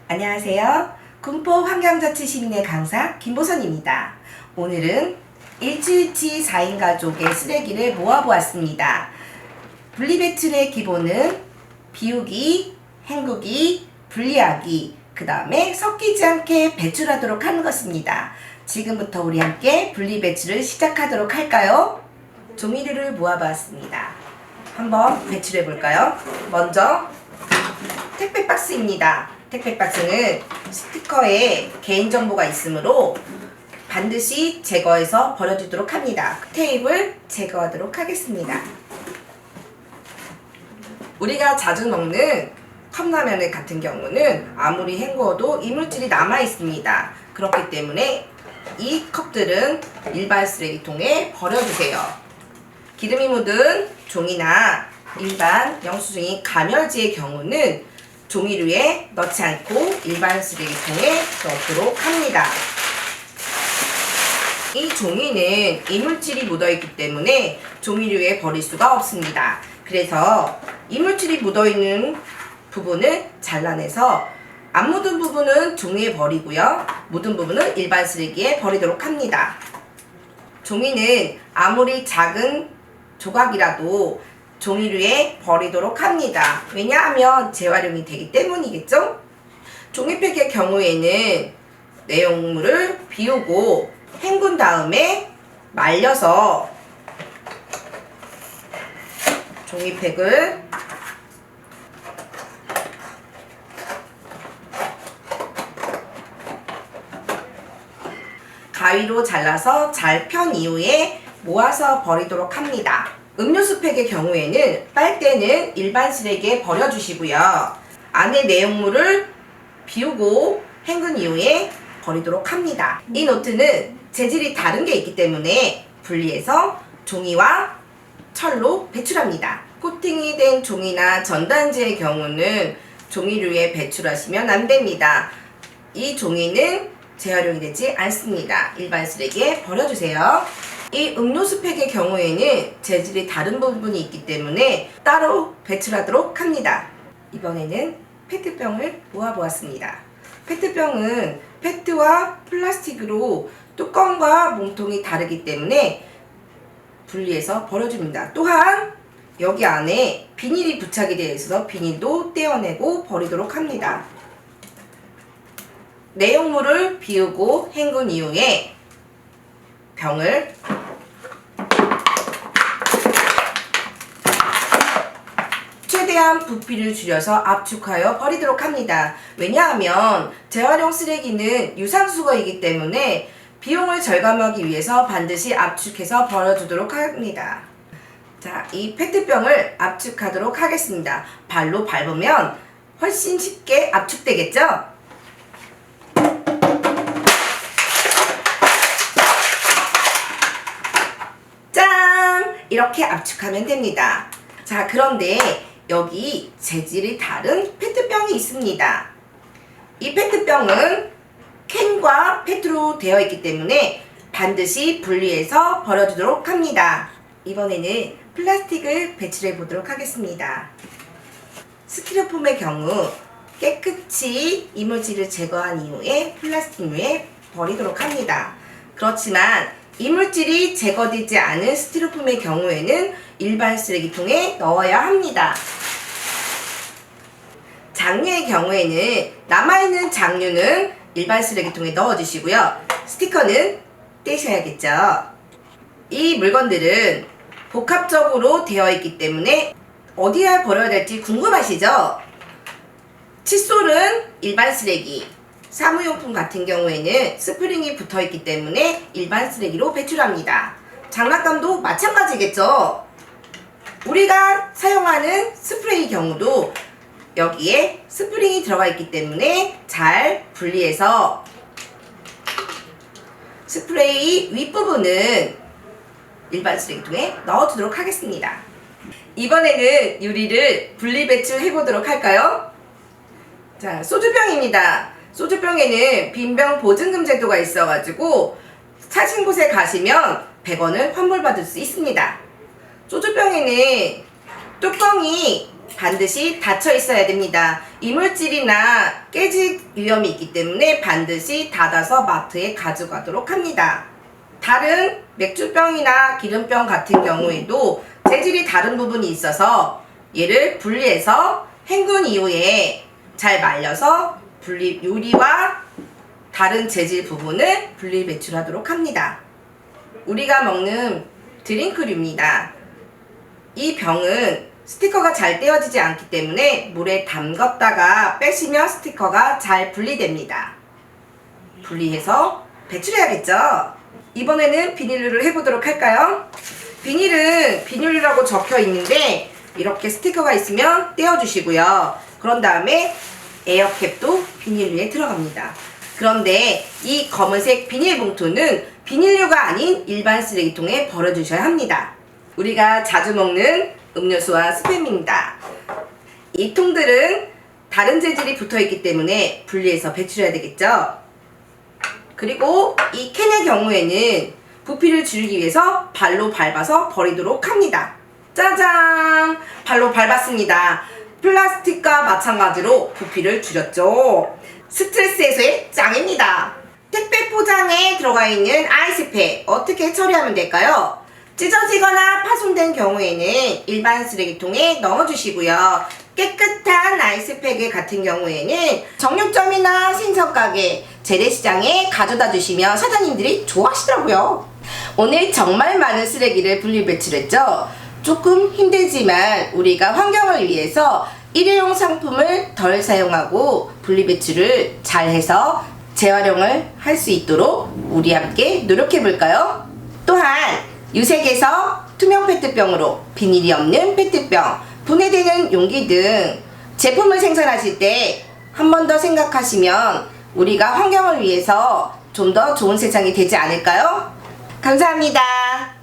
안녕하세요. 군포 환경자치시민의 강사 김보선입니다. 오늘은 일주일치 4인 가족의 쓰레기를 모아보았습니다. 분리배출의 기본은 비우기, 헹구기, 분리하기, 그 다음에 섞이지 않게 배출하도록 하는 것입니다. 지금부터 우리 함께 분리배출을 시작하도록 할까요? 종이류를 모아봤습니다. 한번 배출해 볼까요? 먼저 택배 박스입니다. 택배 박스는 스티커에 개인정보가 있으므로 반드시 제거해서 버려두도록 합니다. 테이프를 제거하도록 하겠습니다. 우리가 자주 먹는 컵라면 같은 경우는 아무리 헹궈도 이물질이 남아 있습니다. 그렇기 때문에 이 컵들은 일반 쓰레기통에 버려주세요. 기름이 묻은 종이나 일반 영수증이 가열지의 경우는 종이류에 넣지 않고 일반 쓰레기통에 넣도록 합니다. 이 종이는 이물질이 묻어있기 때문에 종이류에 버릴 수가 없습니다. 그래서 이물질이 묻어있는 부분을 잘라내서 안 묻은 부분은 종이에 버리고요. 묻은 부분은 일반 쓰레기에 버리도록 합니다. 종이는 아무리 작은 조각이라도 종이류에 버리도록 합니다. 왜냐하면 재활용이 되기 때문이겠죠? 종이팩의 경우에는 내용물을 비우고 헹군 다음에 말려서 종이팩을 가위로 잘라서 잘 편 이후에 모아서 버리도록 합니다. 음료수팩의 경우에는 빨대는 일반 쓰레기에 버려주시고요. 안에 내용물을 비우고 헹군 이후에 버리도록 합니다. 이 노트는 재질이 다른 게 있기 때문에 분리해서 종이와 철로 배출합니다. 코팅이 된 종이나 전단지의 경우는 종이류에 배출하시면 안 됩니다. 이 종이는 재활용이 되지 않습니다. 일반 쓰레기에 버려주세요. 이 음료수팩의 경우에는 재질이 다른 부분이 있기 때문에 따로 배출하도록 합니다. 이번에는 페트병을 모아보았습니다. 페트병은 페트와 플라스틱으로 뚜껑과 몸통이 다르기 때문에 분리해서 버려줍니다. 또한 여기 안에 비닐이 부착이 되어 있어서 비닐도 떼어내고 버리도록 합니다. 내용물을 비우고 헹군 이후에 병을 최대한 부피를 줄여서 압축하여 버리도록 합니다. 왜냐하면 재활용 쓰레기는 유산수거이기 때문에 비용을 절감하기 위해서 반드시 압축해서 버려두도록 합니다. 자, 이 페트병을 압축하도록 하겠습니다. 발로 밟으면 훨씬 쉽게 압축되겠죠? 이렇게 압축하면 됩니다. 자, 그런데 여기 재질이 다른 페트병이 있습니다. 이 페트병은 캔과 페트로 되어 있기 때문에 반드시 분리해서 버려두도록 합니다. 이번에는 플라스틱을 배출해 보도록 하겠습니다. 스티로폼의 경우 깨끗이 이물질을 제거한 이후에 플라스틱류에 버리도록 합니다. 그렇지만 이물질이 제거되지 않은 스티로폼의 경우에는 일반 쓰레기통에 넣어야 합니다. 장류의 경우에는 남아있는 장류는 일반 쓰레기통에 넣어주시고요. 스티커는 떼셔야겠죠. 이 물건들은 복합적으로 되어 있기 때문에 어디에 버려야 될지 궁금하시죠? 칫솔은 일반 쓰레기, 사무용품 같은 경우에는 스프링이 붙어있기 때문에 일반 쓰레기로 배출합니다. 장난감도 마찬가지겠죠. 우리가 사용하는 스프레이 경우도 여기에 스프링이 들어가 있기 때문에 잘 분리해서 스프레이 윗부분은 일반 쓰레기통에 넣어두도록 하겠습니다. 이번에는 유리를 분리배출 해보도록 할까요? 자, 소주병입니다. 소주병에는 빈병 보증금 제도가 있어가지고 사신 곳에 가시면 100원을 환불받을 수 있습니다. 소주병에는 뚜껑이 반드시 닫혀 있어야 됩니다. 이물질이나 깨질 위험이 있기 때문에 반드시 닫아서 마트에 가져가도록 합니다. 다른 맥주병이나 기름병 같은 경우에도 재질이 다른 부분이 있어서 얘를 분리해서 헹군 이후에 잘 말려서 유리와 다른 재질 부분을 분리 배출하도록 합니다. 우리가 먹는 드링크류입니다. 이 병은 스티커가 잘 떼어지지 않기 때문에 물에 담갔다가 빼시면 스티커가 잘 분리됩니다. 분리해서 배출해야겠죠? 이번에는 비닐류를 해보도록 할까요? 비닐은 비닐류라고 적혀 있는데 이렇게 스티커가 있으면 떼어주시고요. 그런 다음에 에어캡도 비닐류에 들어갑니다. 그런데 이 검은색 비닐봉투는 비닐류가 아닌 일반 쓰레기통에 버려주셔야 합니다. 우리가 자주 먹는 음료수와 스팸입니다. 이 통들은 다른 재질이 붙어있기 때문에 분리해서 배출해야 되겠죠? 그리고 이 캔의 경우에는 부피를 줄이기 위해서 발로 밟아서 버리도록 합니다. 짜잔! 발로 밟았습니다. 플라스틱과 마찬가지로 부피를 줄였죠. 스트레스 해소의 짱입니다. 택배 포장에 들어가 있는 아이스팩 어떻게 처리하면 될까요? 찢어지거나 파손된 경우에는 일반 쓰레기통에 넣어주시고요. 깨끗한 아이스팩 같은 경우에는 정육점이나 생선가게, 재래시장에 가져다 주시면 사장님들이 좋아하시더라고요. 오늘 정말 많은 쓰레기를 분리배출했죠? 조금 힘들지만 우리가 환경을 위해서 일회용 상품을 덜 사용하고 분리배출을 잘해서 재활용을 할 수 있도록 우리 함께 노력해볼까요? 또한 유색에서 투명 페트병으로 비닐이 없는 페트병, 분해되는 용기 등 제품을 생산하실 때 한 번 더 생각하시면 우리가 환경을 위해서 좀 더 좋은 세상이 되지 않을까요? 감사합니다.